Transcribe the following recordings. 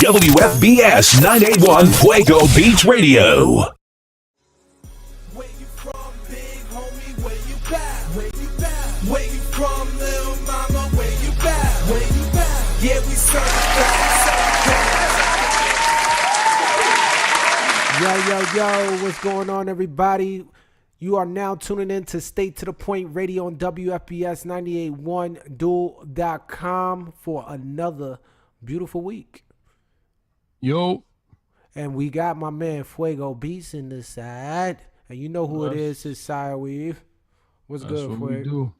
WFBS 981 Fuego Beach Radio. Where you from, big homie? Where you back? Where you back? Where you from, little mama? Where you back? Where you back? Yeah, we Yo, what's going on, everybody? You are now tuning in to Stay to the Point Radio on WFBS 98.1 Dual.com for another beautiful week. Yo. And we got my man Fuego Beats in the side. And you know who it is, it's Sire Weave. What's That's good, what Fuego? we do.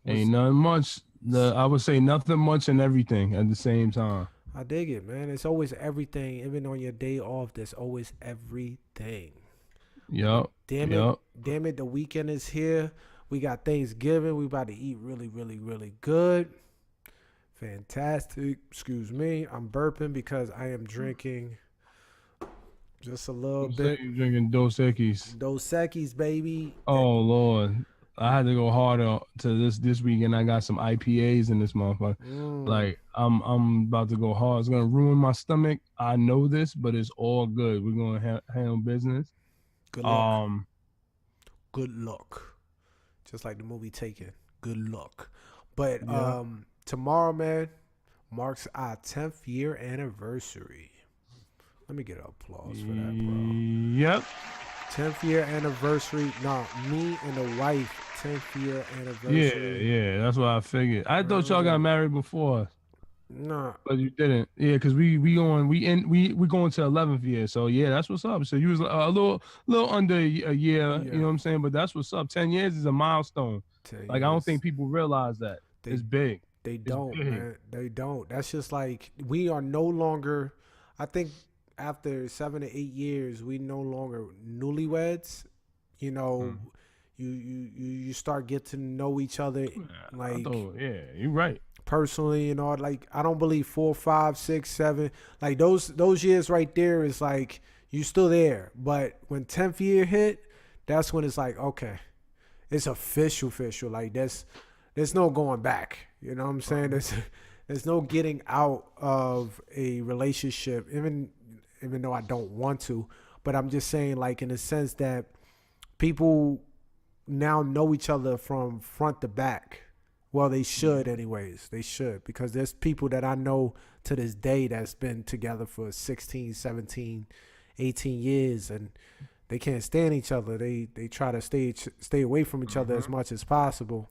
Ain't nothing much. I would say nothing much and everything at the same time. I dig it, man. It's always everything. Even on your day off, there's always everything. Yup. Damn it, the weekend is here. We got Thanksgiving. We about to eat really, really, really good. Fantastic. Excuse me. I'm burping because I am drinking just a little bit. You're drinking Dos Equis. Dos Equis, baby. Oh, Lord. I had to go harder to this weekend. I got some IPAs in this motherfucker. Like, I'm about to go hard. It's going to ruin my stomach. I know this, but it's all good. We're going to handle business. Good luck. Good luck. Just like the movie Taken. Good luck. But tomorrow, man, marks our 10th year anniversary. Let me get an applause for that, bro. Yep. 10th year anniversary. No, me and the wife, 10th year anniversary. Yeah, that's what I figured. I thought y'all got married before. Nah. But you didn't. Yeah, because we going to 11th year. So yeah, that's what's up. So you was a little under a year, you know what I'm saying? But that's what's up. 10 years is a milestone. Like, I don't think people realize that. It's big. They don't, man. They don't. That's just like, we are no longer, I think after 7 to 8 years, we no longer newlyweds. You know, you start getting to know each other. Like, you're right. Personally, you know, like, I don't believe 4, 5, 6, 7, like those years right there is like, you still there. But when 10th year hit, that's when it's like, okay, it's official. Like, there's no going back. You know what I'm saying? There's no getting out of a relationship, even though I don't want to. But I'm just saying, like, in the sense that people now know each other from front to back. Well, they should anyways. They should, because there's people that I know to this day that's been together for 16, 17, 18 years, and they can't stand each other. They try to stay away from each other as much as possible,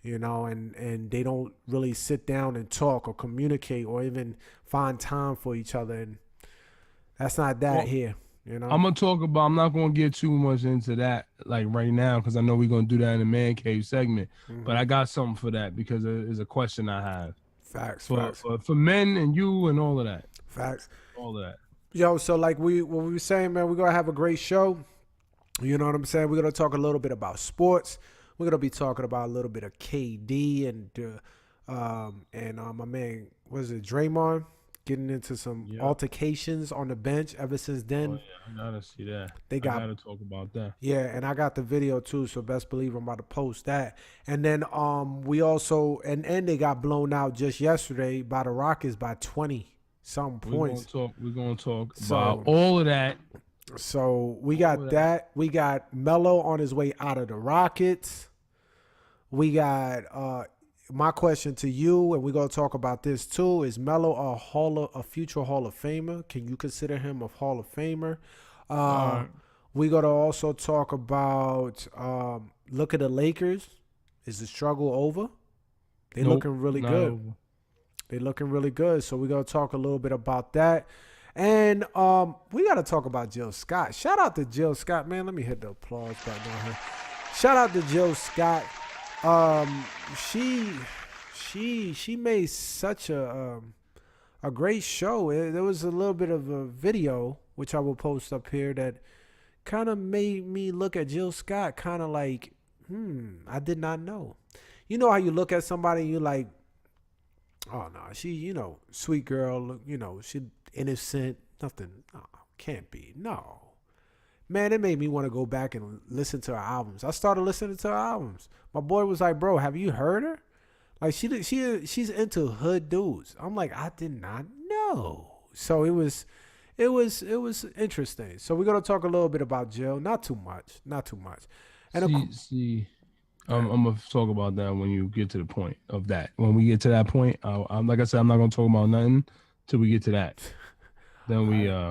you know, and they don't really sit down and talk or communicate or even find time for each other. And that's not that here. You know? I'm not going to get too much into that like right now, because I know we're going to do that in the Man Cave segment. But I got something for that, because it's a question I have. Facts. For men and you and all of that. Facts. All of that. Yo, so like what we were saying, man, we're going to have a great show. You know what I'm saying? We're going to talk a little bit about sports. We're going to be talking about a little bit of KD and my man, what is it, Draymond? Getting into some altercations on the bench ever since then. I gotta see that. I gotta talk about that. Yeah, and I got the video too, so best believe I'm about to post that. And then we also and they got blown out just yesterday by the Rockets by 20-some points. We're gonna talk about all of that. So we got that. We got Melo on his way out of the Rockets. We got my question to you, and we're going to talk about this too, is Melo a future Hall of Famer? Can you consider him a Hall of Famer? We're going to also talk about, look at the Lakers. Is the struggle over? They're looking really good. Over. They're looking really good. So we're going to talk a little bit about that. And we got to talk about Jill Scott. Shout out to Jill Scott, man. Let me hit the applause button on her. Shout out to Jill Scott. She made such a great show. There was a little bit of a video, which I will post up here, that kind of made me look at Jill Scott kind of like, I did not know. You know how you look at somebody and you're like, oh no, she, you know, sweet girl, you know, she innocent, nothing, no, can't be, no. Man, it made me want to go back and listen to her albums. I started listening to her albums. My boy was like, bro, have you heard her? Like, she's into hood dudes. I'm like, I did not know. So it was interesting. So we're gonna talk a little bit about Jill, not too much. And I'm gonna talk about that when you get to the point of that. When we get to that point, I'm like I said, I'm not gonna talk about nothing till we get to that. Then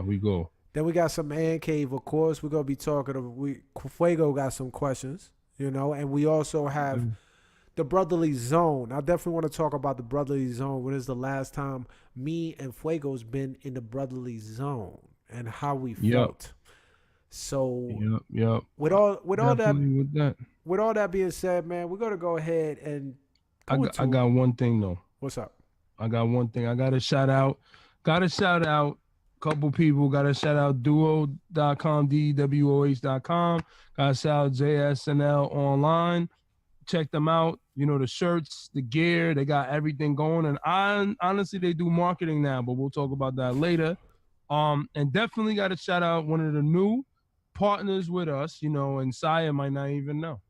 we go. Then we got some Man Cave, of course. We're gonna be talking. Fuego got some questions, and we also have the Brotherly Zone. I definitely want to talk about the Brotherly Zone. When is the last time me and Fuego's been in the Brotherly Zone and how we felt? So with all that being said, man, we're gonna go ahead and I got one thing though. What's up? I got one thing. I got to shout out couple people. Got to shout out duo.com, DWOH.com. Got to shout out JSNL online. Check them out. The shirts, the gear, they got everything going. And honestly, they do marketing now, but we'll talk about that later. And definitely got to shout out one of the new partners with us, and Saya might not even know.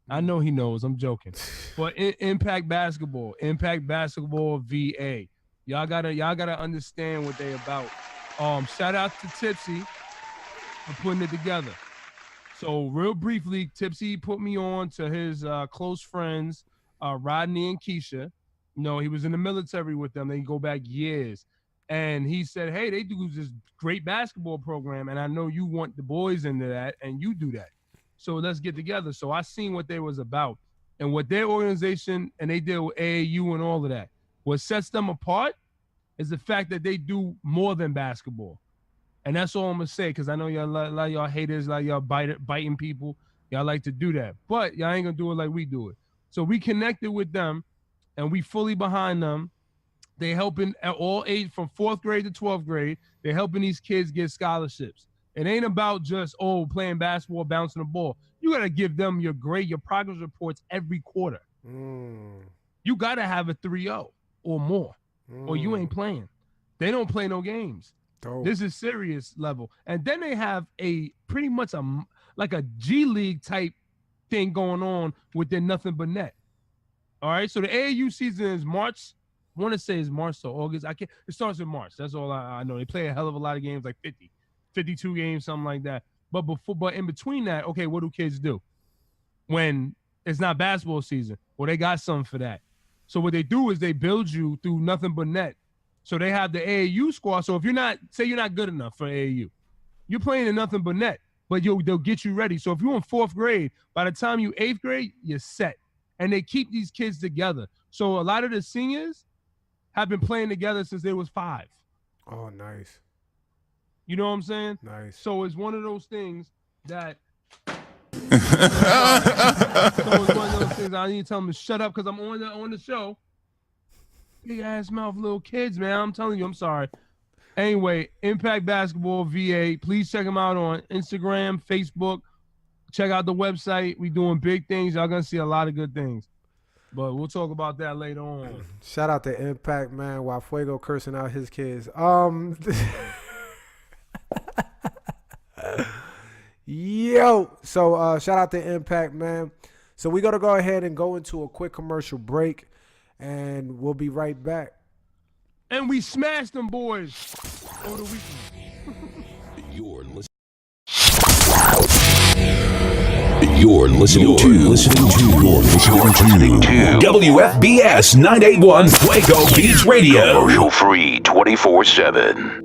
I know he knows. I'm joking. But Impact Basketball VA. Y'all gotta understand what they about. Shout out to Tipsy for putting it together. So real briefly, Tipsy put me on to his close friends, Rodney and Keisha. He was in the military with them. They go back years. And he said, hey, they do this great basketball program, and I know you want the boys into that, and you do that. So let's get together. So I seen what they was about and what their organization, and they did with AAU and all of that. What sets them apart is the fact that they do more than basketball. And that's all I'm going to say, because I know y'all, a lot of y'all haters, like y'all biting people. Y'all like to do that. But y'all ain't going to do it like we do it. So we connected with them, and we fully behind them. They helping at all age, from 4th grade to 12th grade. They're helping these kids get scholarships. It ain't about just, playing basketball, bouncing the ball. You got to give them your grade, your progress reports every quarter. You got to have a 3.0 or more, or you ain't playing. They don't play no games. Dope. This is serious level. And then they have pretty much like a G League type thing going on with their nothing but net. All right, so the AAU season is March. I want to say it's March to August. It starts in March. That's all I know. They play a hell of a lot of games, like 50, 52 games, something like that. But in between that, okay, what do kids do when it's not basketball season? Well, they got something for that. So what they do is they build you through nothing but net. So they have the AAU squad. So if you're not good enough for AAU, you're playing in nothing but net, but they'll get you ready. So if you're in 4th grade, by the time you 8th grade, you're set. And they keep these kids together. So a lot of the seniors have been playing together since they was 5. Oh, nice. You know what I'm saying? Nice. So it's one of those things that I need to tell them to shut up because I'm on the show. Big ass mouth little kids, man. I'm telling you, I'm sorry. Anyway, Impact Basketball VA. Please check them out on Instagram, Facebook. Check out the website. We doing big things. Y'all gonna see a lot of good things. But we'll talk about that later on. Shout out to Impact, man, while Fuego cursing out his kids. Yo. So shout out to Impact, man. So we're going to go ahead and go into a quick commercial break, and we'll be right back. And we smashed them boys over the weekend. You're listening to WFBS 981 Fuego Beach Radio. Commercial free 24/7.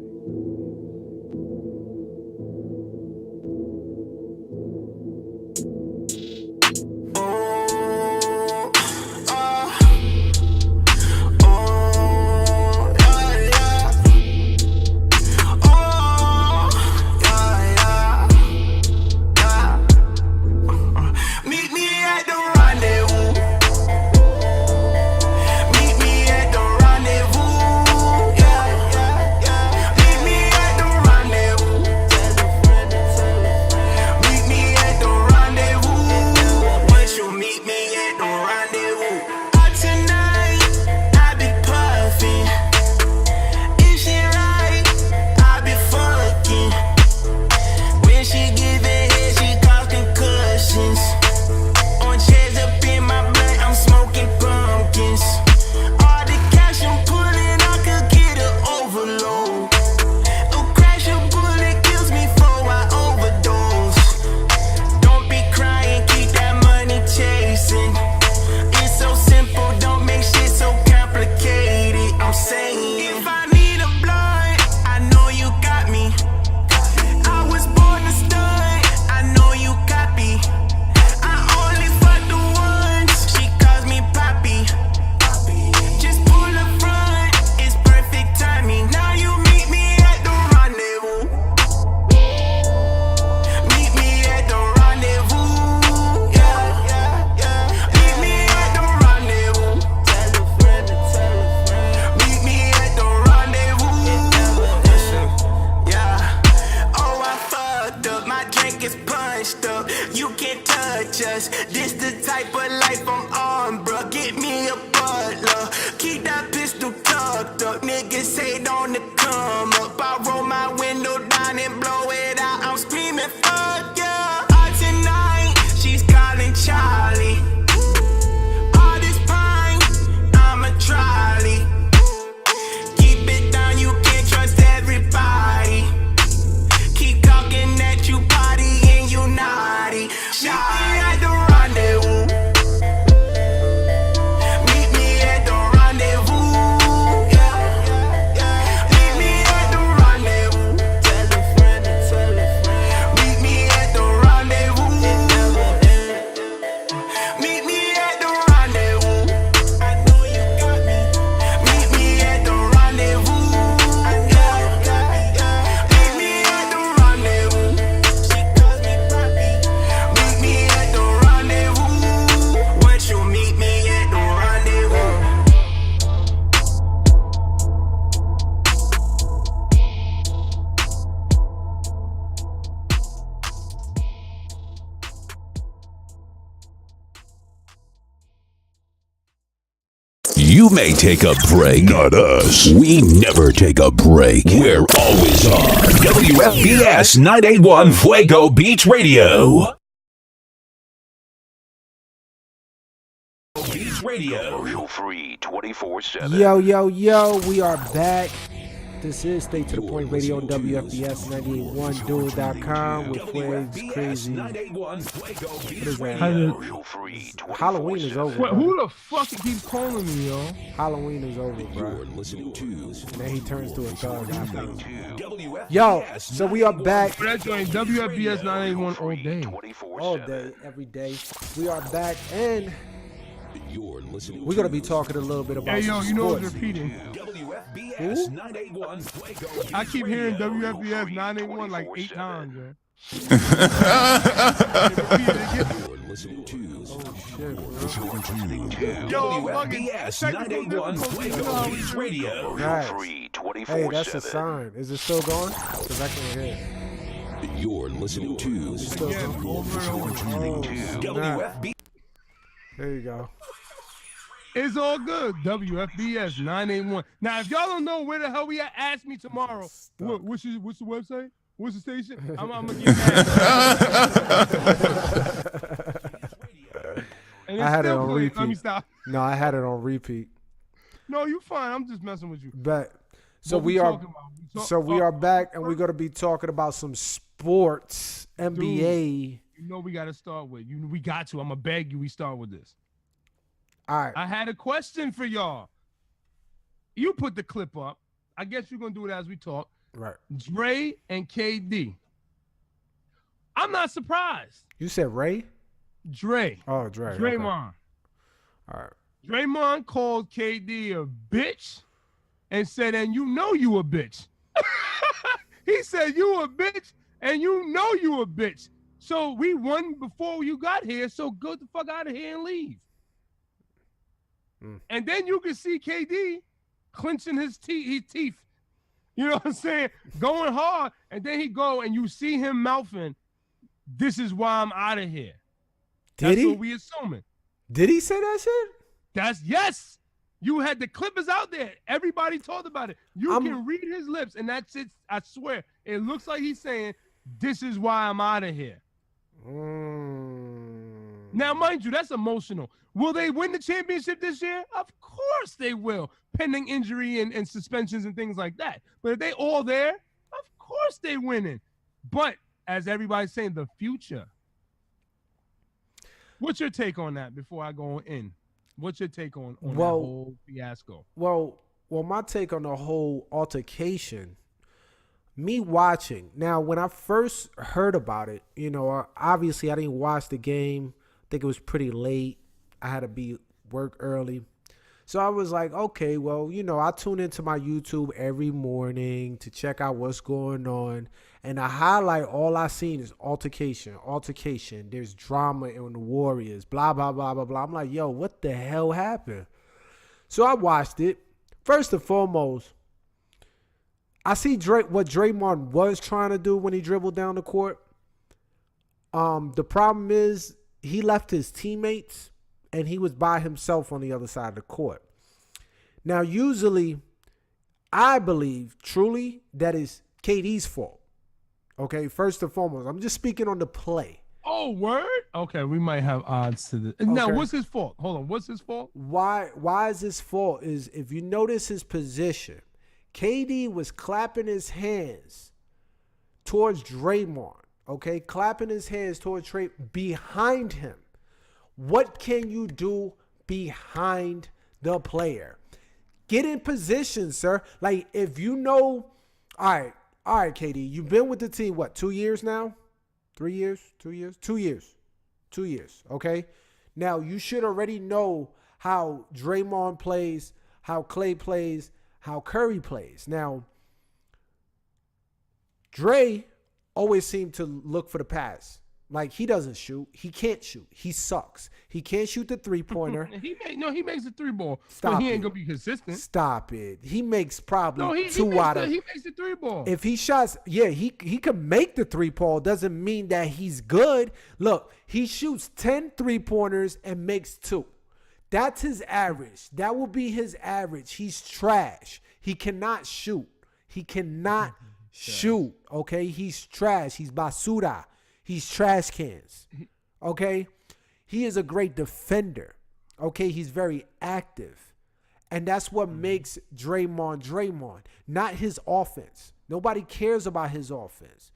up. I roll my window down and blow it out. I'm screaming, fuck yeah. Out tonight, she's calling Charlie. All this pine, I'm a trolley. Keep it down, you can't trust everybody. Keep talking that you party and you naughty. Meet me at the rendezvous. Meet me at the rendezvous. Yeah. Meet me at the rendezvous. Tell a friend and tell a friend. Meet me at the rendezvous. It never ends. Meet me at the rendezvous. I know you got me. Meet me at the rendezvous. Meet me at the rendezvous. She calls me papi. Meet me at the rendezvous. Once you meet me at the rendezvous. You may take a break, not us. We never take a break. We're always on. WFBS 981 Fuego Beach Radio. Beach Radio. Commercial free 24/7. Yo, we are back. This is Stay to the Point Radio on WFBS 981dual.com with Flags Crazy. What is that? Halloween is over. Wait, who the fuck keeps calling me, yo? Halloween is over, bro. You're listening to And then he turns to a thug after. Yo, so we are back That joint WFBS 981 all day. all day, every day. We are back, and You're listening we're gonna be talking a little bit about Hey, yo, some you know what's sports. repeating? WFBS 981 Fuego Beach I keep hearing Radio. WFBS 981 like 8 times, man. You're listening to Shit, bro. Yo, WFBS 981 Fuego Beach Radio. Right. Free Hey, that's a 24/7. sign. Is it still going? Because I can't hear it. You're listening to Still Yeah, going? over and over. Oh, snap. WFB. There you go. It's all good. WFBS 981. Now, if y'all don't know where the hell we at, ask me tomorrow. What's the website? What's the station? I'm gonna get mad. And I had it still on playing. Let me repeat. stop. No, I had it on repeat. No, you fine. I'm just messing with you. But so What we are talking about? so we are back, and we're gonna be talking about some sports, NBA. You know we got to start with. We got to. I'm gonna beg you. We start with this. All right. I had a question for y'all. You put the clip up. I guess you're gonna do it as we talk. Right. Dray and KD. I'm not surprised. You said Ray? Dray. Oh, Dray. okay. Draymond. All right. Draymond called KD a bitch and said, and you know you a bitch. He said, you a bitch and you know you a bitch. So we won before you got here, so go the fuck out of here and leave. And then you can see KD clenching his teeth. You know what I'm saying? Going hard. And then he go and you see him mouthing, this is why I'm out of here. Did That's he? what we assuming. Did he say that shit? That's yes. You had the clip is out there. Everybody talked about it. You can read his lips, and that's it. I swear. It looks like he's saying, this is why I'm out of here. Now, mind you, that's emotional. Will they win the championship this year? Of course they will, pending injury and suspensions and things like that. But if they all there, of course they winning. But as everybody's saying, the future. What's your take on that before I go in? What's your take on that whole fiasco? Well, my take on the whole altercation, me watching. Now, when I first heard about it, obviously I didn't watch the game. I think it was pretty late. I had to be work early. So I was like, okay, well, I tune into my YouTube every morning to check out what's going on. And the highlight, all I seen is altercation. There's drama in the Warriors, blah, blah, blah, blah, blah. I'm like, yo, what the hell happened? So I watched it. First and foremost, I see what Draymond was trying to do when he dribbled down the court. The problem is he left his teammates and he was by himself on the other side of the court. Now, usually, I believe truly that is KD's fault. Okay, first and foremost, I'm just speaking on the play. Oh, word? Okay, we might have odds to this. Now, what's his fault? Hold on, what's his fault? Why is his fault? Is if you notice his position, KD was clapping his hands towards Draymond. Okay, clapping his hands towards Trey behind him. What can you do behind the player? Get in position, sir. Like, if you know, all right, KD, you've been with the team, what, 2 years now? 3 years? 2 years? 2 years. 2 years, okay? Now, you should already know how Draymond plays, how Clay plays, how Curry plays. Now, Dray always seemed to look for the pass. Like, he doesn't shoot. He can't shoot. He sucks. He can't shoot the three-pointer. He makes a three ball. Stop but he it. ain't going to be consistent. Stop it. He makes probably he two out of... He makes the three ball. If he shots... Yeah, he can make the three-ball. Doesn't mean that he's good. Look, he shoots 10 three-pointers and makes 2. That's his average. That will be his average. He's trash. He cannot shoot. He cannot shoot, okay? He's trash. He's basura. He's trash cans, okay? He is a great defender, okay? He's very active. And that's what makes Draymond, not his offense. Nobody cares about his offense.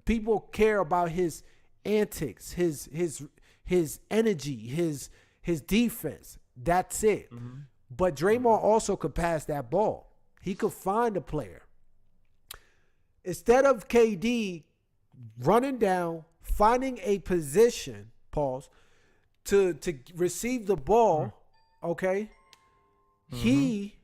People care about his antics, his energy, his defense. That's it. Mm-hmm. But Draymond also could pass that ball. He could find a player. Instead of KD running down, finding a position, to receive the ball, okay, he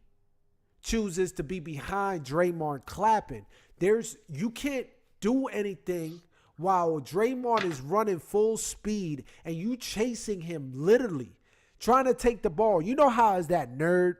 chooses to be behind Draymond clapping. You can't do anything while Draymond is running full speed and you chasing him literally, trying to take the ball. You know how is that nerd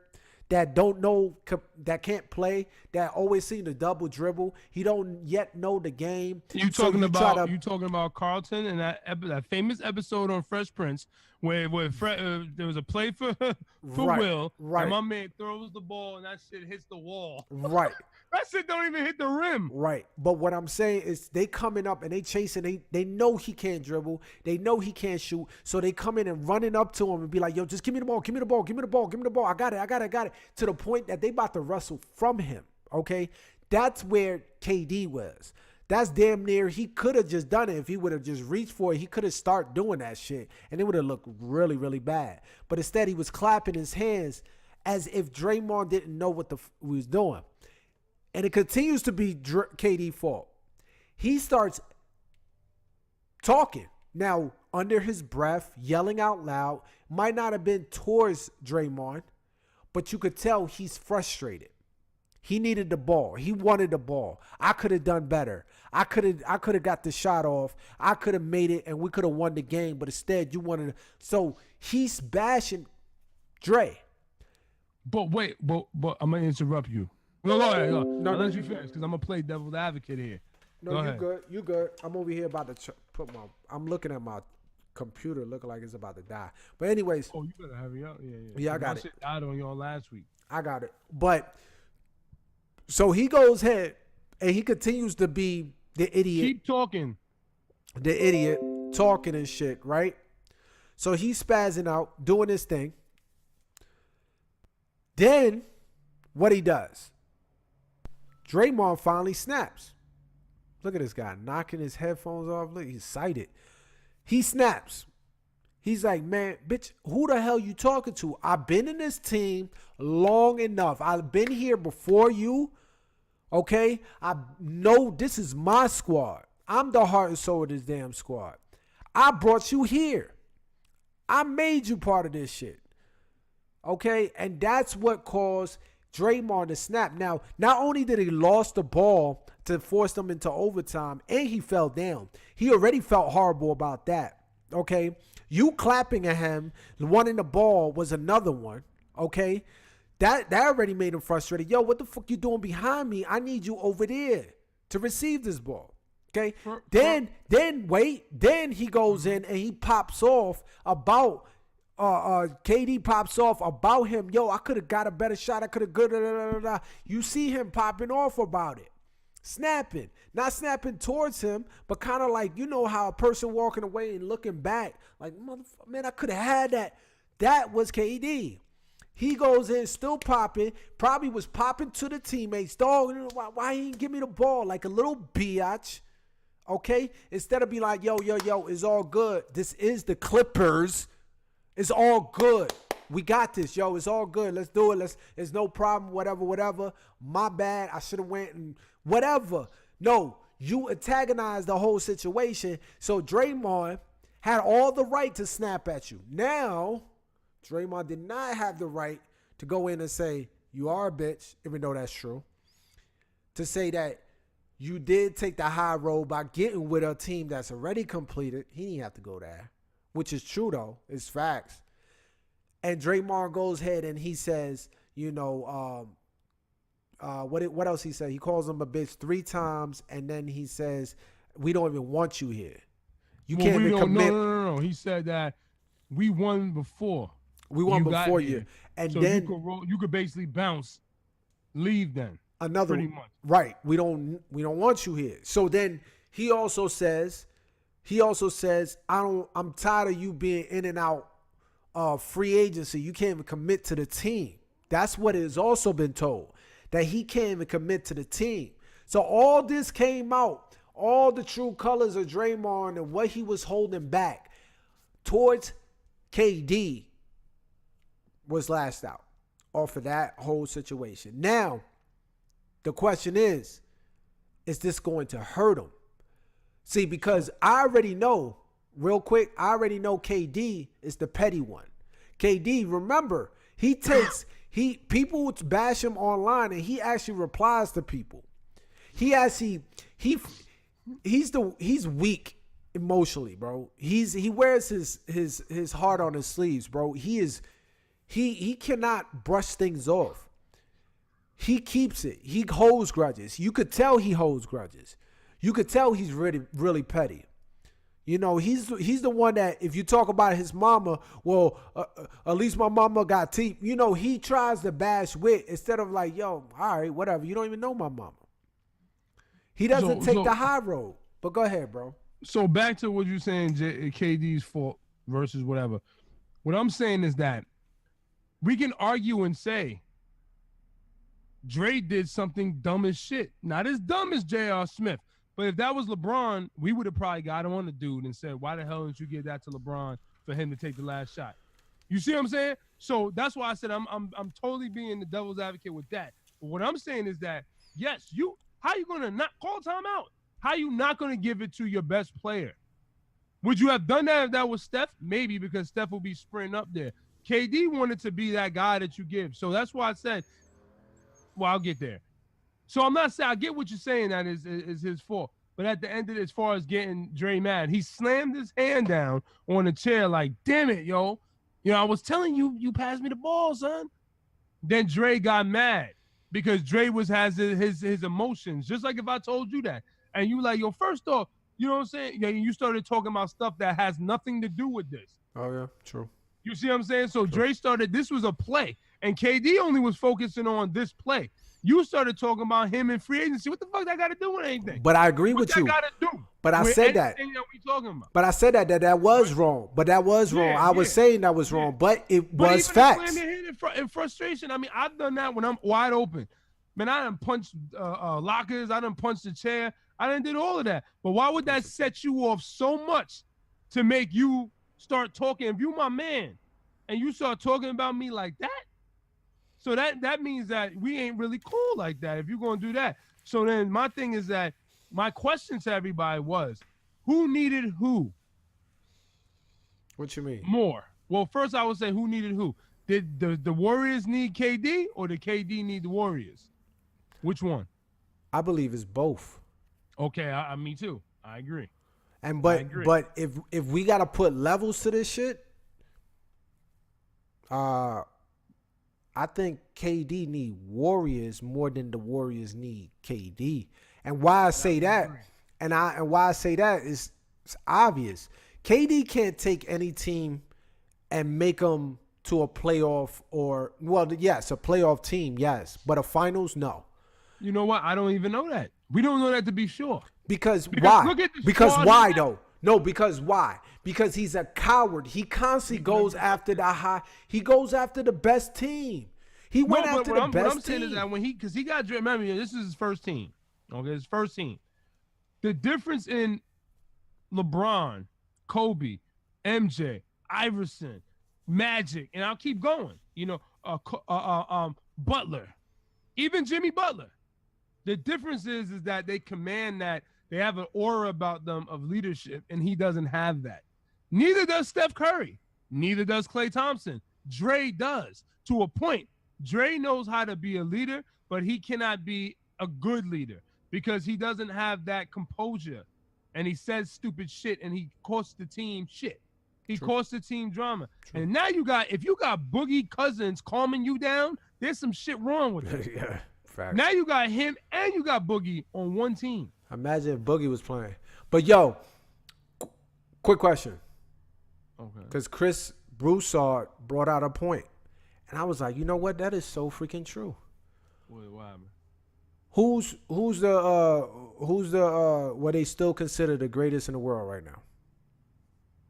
that don't know, that can't play, that always seem to double dribble. He don't yet know the game. You talking about Carlton and that famous episode on Fresh Prince where there was a play for Will, and my man throws the ball and that shit hits the wall. Right. That shit don't even hit the rim. Right. But what I'm saying is they coming up and they chasing. They know he can't dribble. They know he can't shoot. So they come in and running up to him and be like, yo, just give me the ball. Give me the ball. Give me the ball. Give me the ball. I got it. To the point that they about to wrestle from him. Okay. That's where KD was. That's damn near. He could have just done it if he would have just reached for it. He could have started doing that shit and it would have looked really, really bad. But instead he was clapping his hands as if Draymond didn't know what he was doing. And it continues to be KD's fault. He starts talking. Now, under his breath, yelling out loud. Might not have been towards Draymond, but you could tell he's frustrated. He needed the ball. He wanted the ball. I could have done better. I could have got the shot off. I could have made it, and we could have won the game. But instead, you wanted to. So he's bashing Dray. But wait, but I'm going to interrupt you. No, go ahead. No, let you finish because I'm going to play devil's advocate here. No, you good. I'm over here about to I'm looking at my computer looking like it's about to die. But anyways. Oh, you better hurry up. Yeah. Yeah, I got it. Shit died on y'all last week. I got it. But so he goes ahead and he continues to be the idiot. Keep talking. The idiot talking and shit, right? So he's spazzing out, doing his thing. Then what he does, Draymond finally snaps. Look at this guy knocking his headphones off. Look, he's excited. He snaps. He's like, man, bitch, who the hell you talking to? I've been in this team long enough. I've been here before you. Okay? I know this is my squad. I'm the heart and soul of this damn squad. I brought you here. I made you part of this shit. Okay? And that's what caused Draymond to snap. Now, not only did he lost the ball to force them into overtime, and he fell down. He already felt horrible about that. Okay? You clapping at him, wanting the ball was another one. Okay? That already made him frustrated. Yo, what the fuck you doing behind me? I need you over there to receive this ball. Okay? Then he goes in and he pops off about KD pops off about him. Yo, I could have got a better shot. I could have good. You see him popping off about it. Snapping. Not snapping towards him, but kind of like, you know how a person walking away and looking back. Like, motherfucker, man, I could have had that. That was KD. He goes in still popping. Probably was popping to the teammates. Dog, why he didn't give me the ball? Like a little biatch. Okay? Instead of be like, yo, it's all good. This is the Clippers. It's all good. We got this, yo. It's all good. Let's do it. It's no problem. Whatever. My bad. I should have went and whatever. No, you antagonized the whole situation. So Draymond had all the right to snap at you. Now, Draymond did not have the right to go in and say, you are a bitch, even though that's true. To say that you did take the high road by getting with a team that's already completed. He didn't have to go there. Which is true, though. It's facts. And Draymond goes ahead and he says, you know, what else he said? He calls him a bitch 3 times, and then he says, we don't even want you here. You can't even commit. No. He said that we won before. We won before you. And so then you could basically bounce, leave then. Another pretty much. Right. We don't want you here. So then he also says, I'm tired of you being in and out of free agency. You can't even commit to the team. That's what it has also been told, that he can't even commit to the team. So all this came out, all the true colors of Draymond and what he was holding back towards KD was last out off of that whole situation. Now, the question is this going to hurt him? See, because I already know, real quick, KD is the petty one. KD, remember, people would bash him online and he actually replies to people. He's weak emotionally, bro. He wears his heart on his sleeves, bro. He cannot brush things off. He keeps it. He holds grudges. You could tell he holds grudges. You could tell he's really, really petty. You know, he's the one that if you talk about his mama, well, at least my mama got teeth. You know, he tries to bash wit instead of like, yo, all right, whatever. You don't even know my mama. He doesn't take the high road. But go ahead, bro. So back to what you're saying, KD's fault versus whatever. What I'm saying is that we can argue and say Dray did something dumb as shit. Not as dumb as J.R. Smith. But if that was LeBron, we would have probably got on the dude and said, why the hell didn't you give that to LeBron for him to take the last shot? You see what I'm saying? So that's why I said I'm totally being the devil's advocate with that. But what I'm saying is that, yes, how you going to not call timeout? How you not going to give it to your best player? Would you have done that if that was Steph? Maybe, because Steph will be sprinting up there. KD wanted to be that guy that you give. So that's why I said, well, I'll get there. So I'm not saying, I get what you're saying that is his fault. But at the end of it, as far as getting Dre mad, he slammed his hand down on the chair like, damn it, yo. You know, I was telling you passed me the ball, son. Then Dre got mad because Dre has his emotions. Just like if I told you that. And you like, yo, first off, you know what I'm saying? Yeah, you started talking about stuff that has nothing to do with this. Oh, yeah, true. You see what I'm saying? So Dre started, this was a play. And KD only was focusing on this play. You started talking about him in free agency. What the fuck that got to do with anything? But I agree with you. What that got to do? But I said that. That we talking about. But I said that was wrong. But that was wrong. I was saying that was wrong. But it was facts. Slam your hand in frustration. I mean, I've done that when I'm wide open. Man, I done punched lockers. I done punched the chair. I done did all of that. But why would that set you off so much to make you start talking? If you my man and you start talking about me like that, so that means that we ain't really cool like that if you're going to do that. So then my thing is that my question to everybody was, who needed who? What you mean? More. Well, first I would say who needed who. Did the Warriors need KD or did KD need the Warriors? Which one? I believe it's both. Okay, me too. I agree. But if we got to put levels to this shit, I think KD need Warriors more than the Warriors need KD. And why I say that, and why I say that is it's obvious. KD can't take any team and make them to a playoff or, well, yes, a playoff team, yes. But a finals, no. You know what? I don't even know that. We don't know that to be sure. Because why? Look at the Because squad why, he has. though? No, because why? Because he's a coward. He constantly goes after the high. He goes after the best team. He went after the best what I'm team. saying is that because he got, remember, this is his first team. Okay, his first team. The difference in LeBron, Kobe, MJ, Iverson, Magic, and I'll keep going. Butler, even Jimmy Butler. The difference is that they command that. They have an aura about them of leadership, and he doesn't have that. Neither does Steph Curry. Neither does Klay Thompson. Dray does. To a point, Dray knows how to be a leader, but he cannot be a good leader because he doesn't have that composure. And he says stupid shit, and he costs the team shit. He costs the team drama. True. And now if you got Boogie Cousins calming you down, there's some shit wrong with it. Yeah, fact. Now you got him and you got Boogie on one team. Imagine if Boogie was playing. But, yo, quick question. Okay. Because Chris Broussard brought out a point. And I was like, you know what? That is so freaking true. Wait, what happened? Who's the what they still consider the greatest in the world right now?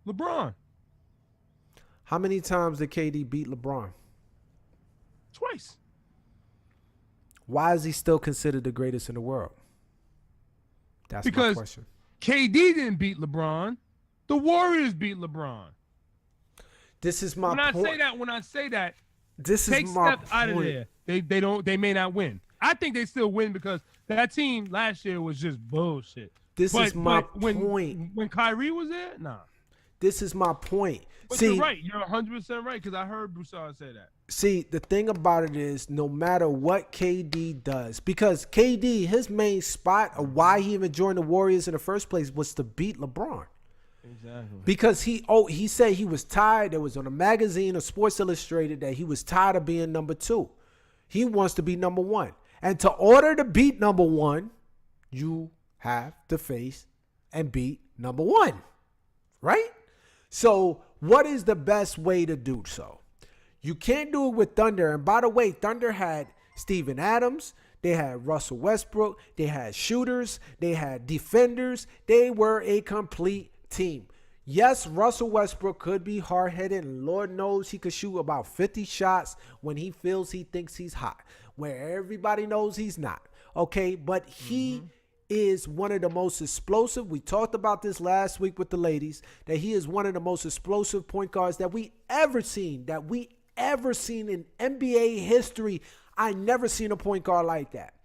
LeBron. How many times did KD beat LeBron? Twice. Why is he still considered the greatest in the world? That's because my question. KD didn't beat LeBron. The Warriors beat LeBron. This is my point. When I say that, this take is my Steph out of there. They may not win. I think they still win because that team last year was just bullshit. This is my point. When Kyrie was there, nah. This is my point. But See, you're right. You're 100% right because I heard Broussard say that. See, the thing about it is no matter what KD does, because KD, his main spot of why he even joined the Warriors in the first place was to beat LeBron. Exactly. Because he said he was tired. There was on a magazine or Sports Illustrated that he was tired of being number 2. He wants to be number 1. And to order to beat number 1, you have to face and beat number 1. Right? So what is the best way to do so? You can't do it with Thunder. And by the way, Thunder had Steven Adams. They had Russell Westbrook. They had shooters. They had defenders. They were a complete team. Yes, Russell Westbrook could be hard-headed, and Lord knows he could shoot about 50 shots when he feels he thinks he's hot, where everybody knows he's not. Okay, but he is one of the most explosive. We talked about this last week with the ladies, that he is one of the most explosive point guards that we ever seen in NBA history. I never seen a point guard like that.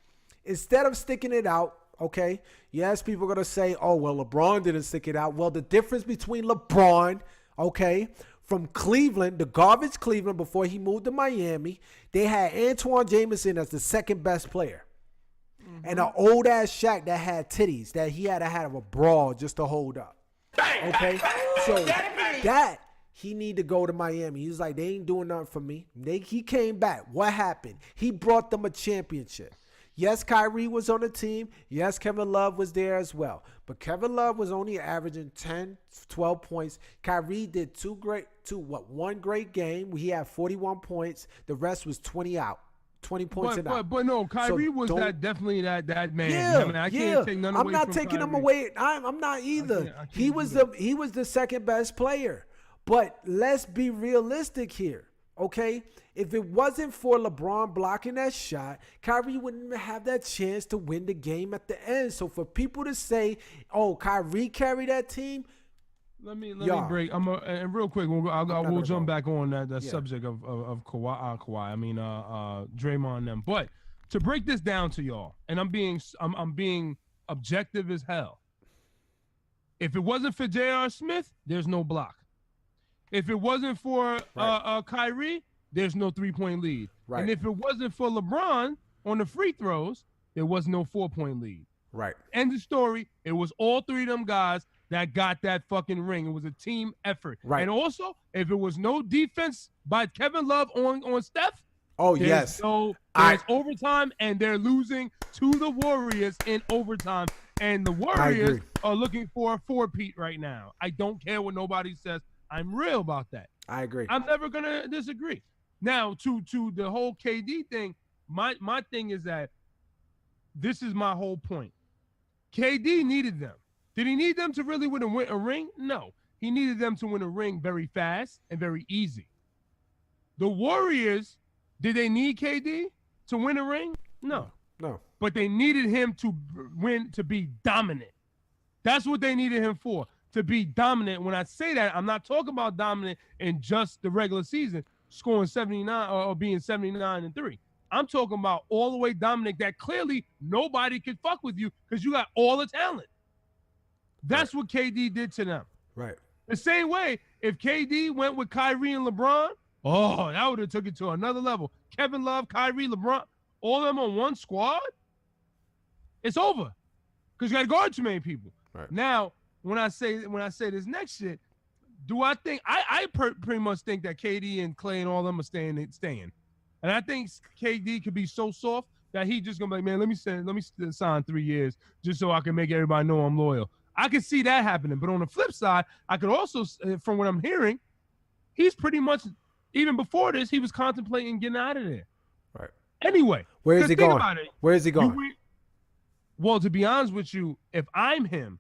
Instead of sticking it out, okay, yes, people are going to say, oh, well, LeBron didn't stick it out. Well, the difference between LeBron, okay, from Cleveland, the garbage Cleveland before he moved to Miami, they had Antoine Jameson as the second best player. And an old-ass Shaq that had titties that he had to have a brawl just to hold up. Okay? So that, he need to go to Miami. He was like, they ain't doing nothing for me. He came back. What happened? He brought them a championship. Yes, Kyrie was on the team. Yes, Kevin Love was there as well. But Kevin Love was only averaging 10, 12 points. Kyrie did one great game. He had 41 points. The rest was 20 points and out. But no, Kyrie was definitely that man. Yeah, I mean, I can't take none away I'm not from taking Kyrie. him away. I'm not either. I can't He was the second best player. But let's be realistic here. Okay, if it wasn't for LeBron blocking that shot, Kyrie wouldn't even have that chance to win the game at the end. So for people to say, "Oh, Kyrie carried that team," let me break. And real quick, we'll jump back on that subject of Kawhi. I mean, Draymond and them. But to break this down to y'all, and I'm being objective as hell. If it wasn't for J.R. Smith, there's no block. If it wasn't for Kyrie, there's no 3-point lead. Right. And if it wasn't for LeBron on the free throws, there was no 4-point lead. Right. End of story. It was all three of them guys that got that fucking ring. It was a team effort. Right. And also, if it was no defense by Kevin Love on Steph, there's overtime, and they're losing to the Warriors in overtime. And the Warriors are looking for a 4-peat right now. I don't care what nobody says. I'm real about that. I agree. I'm never gonna disagree. Now, to the whole KD thing, my thing is that this is my whole point. KD needed them. Did he need them to really win a ring? No. He needed them to win a ring very fast and very easy. The Warriors, did they need KD to win a ring? No. But they needed him to win, to be dominant. That's what they needed him for, to be dominant. When I say that, I'm not talking about dominant in just the regular season, scoring 79 or being 79-3. I'm talking about all the way dominant, that clearly nobody could fuck with you because you got all the talent. That's what KD did to them. Right. The same way, if KD went with Kyrie and LeBron, that would have took it to another level. Kevin Love, Kyrie, LeBron, all of them on one squad, it's over. Because you got to guard too many people. Right. Now, when I say this next shit, do I think I pretty much think that KD and Clay and all of them are staying. And I think KD could be so soft that he just gonna be like, man, let me sign 3 years just so I can make everybody know I'm loyal. I can see that happening. But on the flip side, I could also, from what I'm hearing, he's pretty much, even before this, he was contemplating getting out of there. Right. Anyway, where is he going? Where is he going? Well, to be honest with you, if I'm him,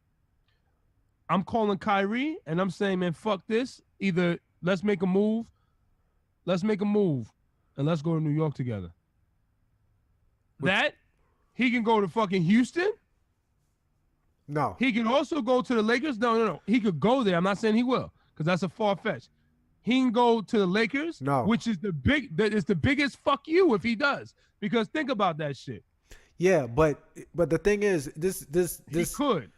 I'm calling Kyrie and I'm saying, man, fuck this. Either let's make a move, and let's go to New York together. That he can go to fucking Houston. No. He can also go to the Lakers. No. He could go there. I'm not saying he will, because that's a far fetch. He can go to the Lakers, which is the biggest fuck you if he does. Because think about that shit. Yeah, but the thing is, this he could.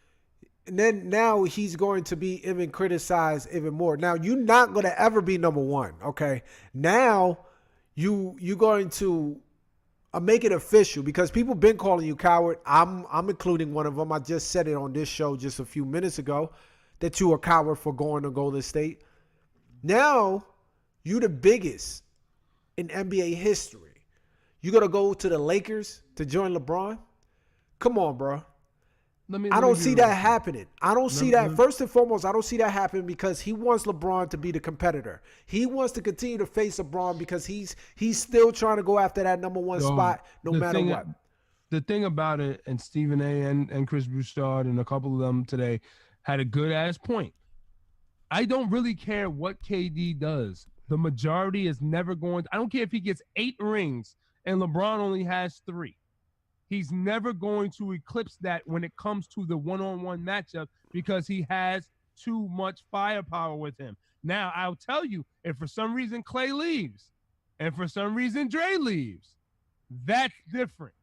And then now he's going to be even criticized even more. Now you're not going to ever be number one, okay? Now you're going to make it official, because people been calling you coward. I'm including one of them. I just said it on this show just a few minutes ago that you are a coward for going to Golden State. Now you the biggest in NBA history. You gonna go to the Lakers to join LeBron? Come on, bro. I don't see that happening. I don't see that. First and foremost, I don't see that happening because he wants LeBron to be the competitor. He wants to continue to face LeBron because he's still trying to go after that number one spot no matter what. The thing about it, and Stephen A. and Chris Broussard and a couple of them today had a good ass point. I don't really care what KD does. The majority is never going to, I don't care if he gets 8 rings and LeBron only has 3. He's never going to eclipse that when it comes to the one-on-one matchup because he has too much firepower with him. Now, I'll tell you, if for some reason Clay leaves and for some reason Dray leaves, that's different.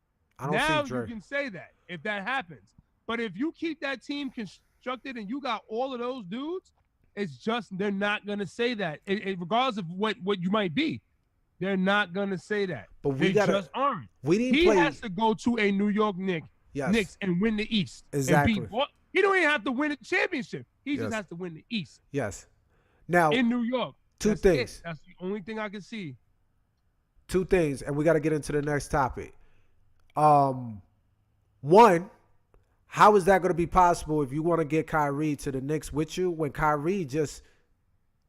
Now you can say that if that happens. But if you keep that team constructed and you got all of those dudes, it's just they're not going to say that. Regardless of what you might be. They're not gonna say that. But they just aren't. He has to go to a New York Knicks and win the East. Exactly. He don't even have to win a championship. He just has to win the East. Yes. Now in New York. Two things. That's the only thing I can see. 2 things, and we got to get into the next topic. One, how is that going to be possible if you want to get Kyrie to the Knicks with you when Kyrie just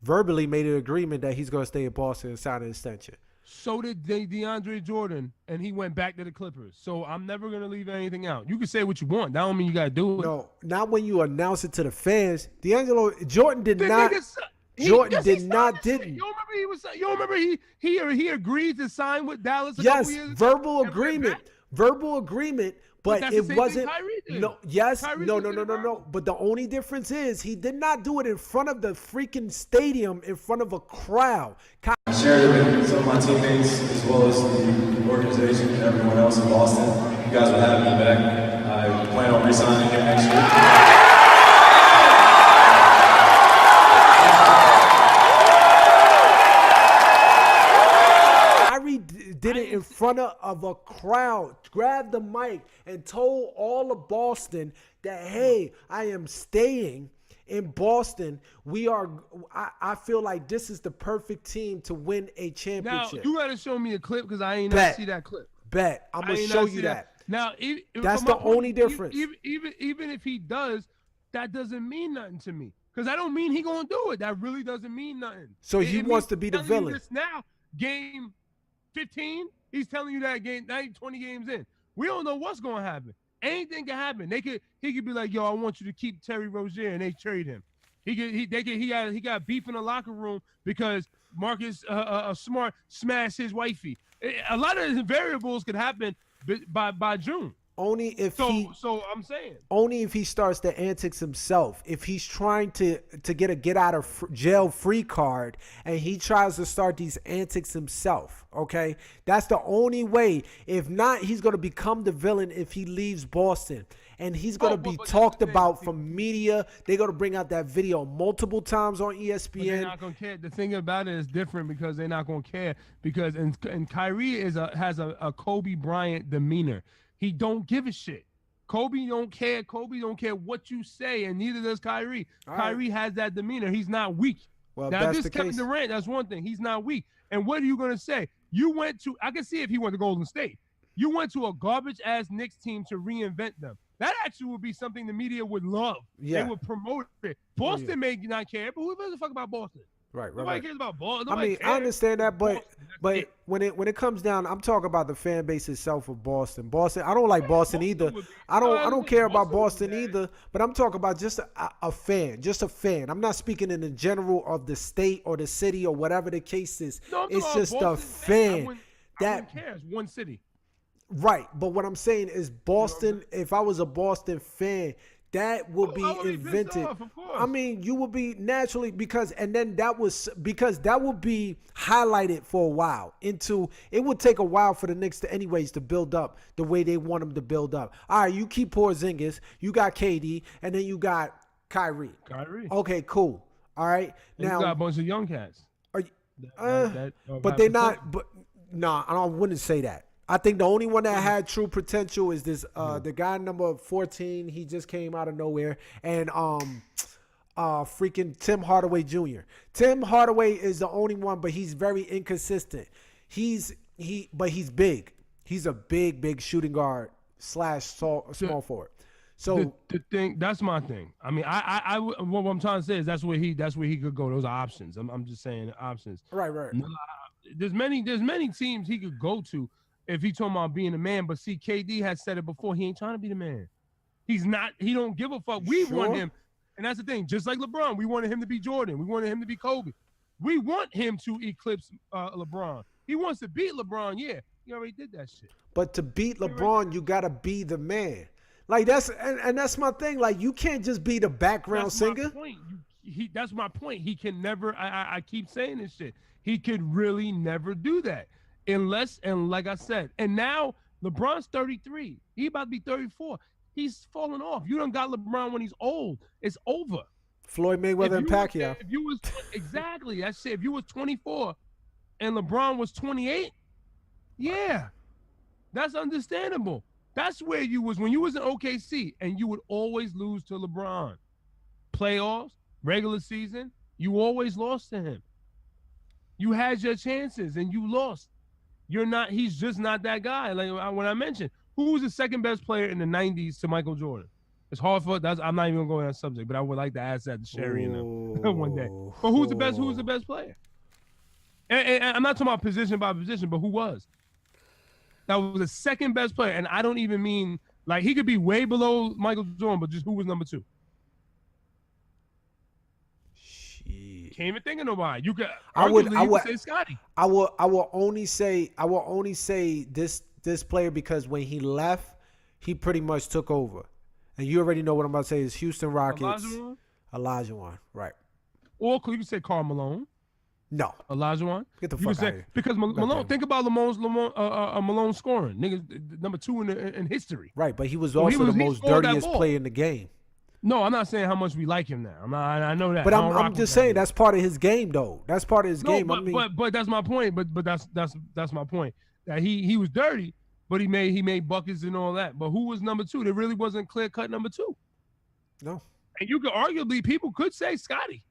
verbally made an agreement that he's going to stay in Boston and sign an extension? So did DeAndre Jordan, and he went back to the Clippers. So I'm never going to leave anything out. You can say what you want. That don't mean you got to do it. No, not when you announce it to the fans. Jordan did not. Didn't. You remember he agreed to sign with Dallas a couple years ago? Verbal agreement. But it wasn't. No. But the only difference is he did not do it in front of the freaking stadium, in front of a crowd. I shared it with some of my teammates as well as the organization and everyone else in Boston. You guys will have me back. I plan on re-signing here next year. Did it in front of a crowd, grabbed the mic and told all of Boston that, hey, I am staying in Boston. I feel like this is the perfect team to win a championship. Now, you got to show me a clip because I ain't not see that clip. Bet. I'm going to show you that. Now, that's the only difference. Even if he does, that doesn't mean nothing to me. Because that don't mean he gonna do it. That really doesn't mean nothing. So he wants to be the villain. Now, game 15, he's telling you that game, 20 games in. We don't know what's gonna happen. Anything can happen. He could be like, yo, I want you to keep Terry Rozier, and they trade him. He got beef in the locker room because Marcus Smart smashed his wifey. A lot of variables could happen by June. Only if so I'm saying only if he starts the antics himself. If he's trying to get a get out of jail free card and he tries to start these antics himself, okay, that's the only way. If not, he's gonna become the villain if he leaves Boston, and he's gonna be talked about from media. They're gonna bring out that video multiple times on ESPN. But they're not gonna care. The thing about it is different because they're not gonna care because and Kyrie has a Kobe Bryant demeanor. He don't give a shit. Kobe don't care. Kobe don't care what you say, and neither does Kyrie. Kyrie has that demeanor. He's not weak. Well, now, this Kevin Durant, that's one thing. He's not weak. And what are you going to say? I can see if he went to Golden State. You went to a garbage-ass Knicks team to reinvent them. That actually would be something the media would love. Yeah. They would promote it. Boston may not care, but who gives a fuck about Boston? Nobody cares about Boston. I understand that, but when it comes down, I'm talking about the fan base itself of Boston. I don't like Boston either. I don't care about Boston either. But I'm talking about just a fan. I'm not speaking in the general of the state or the city or whatever the case is. No, it's just a fan. I wouldn't care. It's one city. Right, but what I'm saying is Boston. If I was a Boston fan, that would be invented. I mean, you would be naturally because that would be highlighted for a while. It would take a while for the Knicks to build up the way they want them to build up. All right, you keep Porzingis, you got KD, and then you got Kyrie. Okay, cool. All right, now you got a bunch of young cats. But they're not. But no, I wouldn't say that. I think the only one that had true potential is this the guy number 14. He just came out of nowhere, and freaking Tim Hardaway Jr. Tim Hardaway is the only one, but he's very inconsistent. But he's big. He's a big shooting guard / small forward. So the thing, that's my thing. I mean, I what I'm trying to say is that's where he could go. Those are options. I'm just saying options. Right. There's many teams he could go to. If he talking about being a man, but see, KD has said it before. He ain't trying to be the man. He's not. He don't give a fuck. We want him, and that's the thing. Just like LeBron, we wanted him to be Jordan. We wanted him to be Kobe. We want him to eclipse LeBron. He wants to beat LeBron. Yeah, he already did that shit. But to beat LeBron, you gotta be the man. Like that's my thing. Like you can't just be the background singer. My point. That's my point. He can never. I keep saying this shit. He could really never do that. Unless, and like I said, and now LeBron's 33. He about to be 34. He's falling off. You done got LeBron when he's old. It's over. Floyd Mayweather and Pacquiao. If you was exactly, that's it. If you was 24 and LeBron was 28, yeah, that's understandable. That's where you was when you was in OKC, and you would always lose to LeBron. Playoffs, regular season, you always lost to him. You had your chances and you lost. He's just not that guy. Like when I mentioned, who was the second best player in the 90s to Michael Jordan? It's hard for that's. I'm not even going to that subject, but I would like to ask that to Sherry and them one day. But who's the best? Who's the best player? And I'm not talking about position by position, but who was? That was the second best player, and I don't even mean like he could be way below Michael Jordan, but just who was number 2? Can't even think of nobody. You could. I would say Scotty. I will only say this player because when he left, he pretty much took over. And you already know what I'm about to say is Houston Rockets. Olajuwon, right? Or you could say Karl Malone. No. Olajuwon. Get the fuck out of here. Because Malone. Think about Malone scoring. Nigga, number 2 in history. Right, but he was also the most dirtiest player in the game. No, I'm not saying how much we like him now. I know that. But I'm just saying that's part of his game, though. That's part of his game. But that's my point. But that's my point. That he was dirty, but he made buckets and all that. But who was number 2? There really wasn't clear cut number 2. No. And you could arguably people could say Scotty.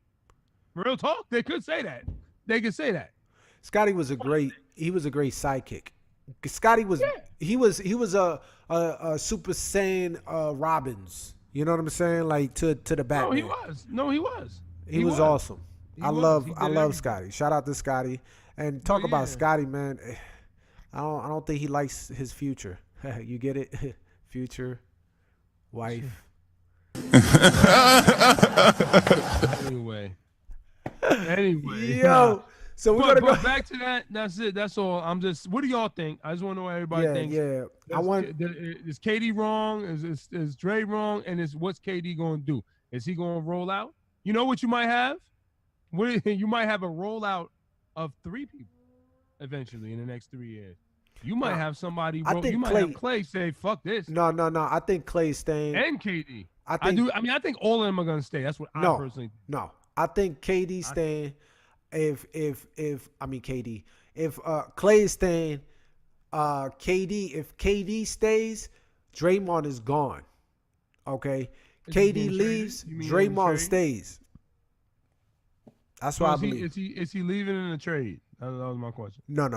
Real talk, they could say that. They could say that. Scotty was a great sidekick. Scotty was he was a Super Saiyan Robbins. You know what I'm saying? Like to the Batman. No, he was. No, he was. He was awesome. I love everything. Scotty. Shout out to Scotty. And talk about Scotty, man. I don't think he likes his future. You get it? Future wife. Anyway. Yo. So we're gonna go back to that. That's it. That's all. What do y'all think? I just want to know what everybody thinks. Yeah. Is KD wrong? Is Dray wrong? And what's KD going to do? Is he going to roll out? You know what you might have? You might have a rollout of 3 people eventually in the next 3 years. You might have somebody. You might have Clay say, "Fuck this." No. I think Clay's staying. And KD. I think all of them are going to stay. That's what I personally think. No. I think KD's staying. If Clay is staying, if KD stays, Draymond is gone. Okay, KD leaves, Draymond stays. That's what I believe. Is he leaving in a trade? That was my question. No.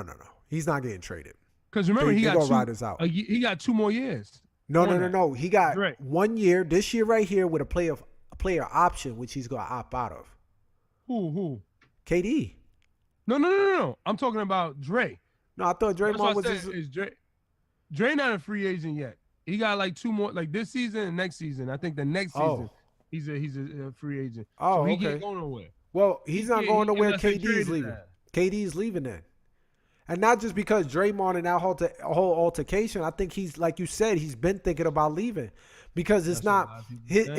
He's not getting traded. Because remember, he got riders out. He got 2 more years. No. He got 1 year. This year right here with a player option, which he's gonna opt out of. Who? KD. No. I'm talking about Dray. No, I thought Draymond was is Dray not a free agent yet. He got like 2 more, like this season and next season. I think the next season he's a free agent. So he can't go nowhere. Well, he's not going nowhere. KD's leaving. KD's leaving then. And not just because Draymond and that whole altercation. I think he's, like you said, he's been thinking about leaving because it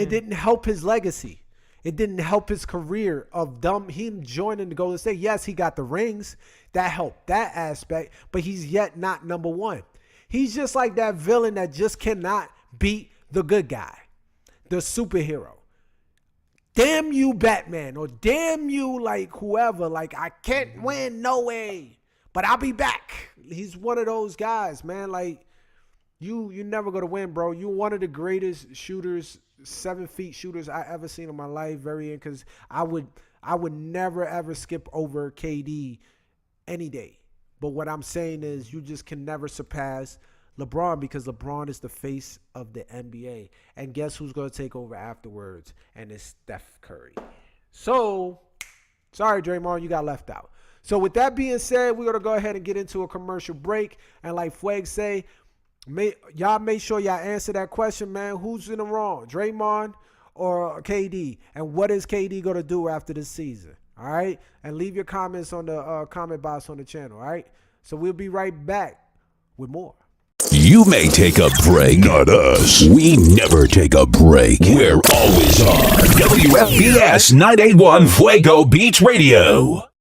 didn't help his legacy. It didn't help his career of him joining the Golden State. Yes, he got the rings. That helped that aspect, but he's yet not number 1. He's just like that villain that just cannot beat the good guy, the superhero. Damn you, Batman, or damn you, like whoever. Like, I can't win, no way, but I'll be back. He's one of those guys, man. Like, you never gonna win, bro. You one of the greatest shooters, 7-feet shooters I ever seen in my life. Because I would never ever skip over KD any day. But what I'm saying is you just can never surpass LeBron because LeBron is the face of the NBA. And guess who's gonna take over afterwards? And it's Steph Curry. So, sorry, Draymond, you got left out. So with that being said, we're gonna go ahead and get into a commercial break. And like Fueg say, y'all make sure y'all answer that question, man. Who's in the wrong, Draymond or KD? And what is KD going to do after this season? All right? And leave your comments on the comment box on the channel, all right? So we'll be right back with more. You may take a break, not us. We never take a break. We're always on. WFBS 981 Fuego Beach Radio.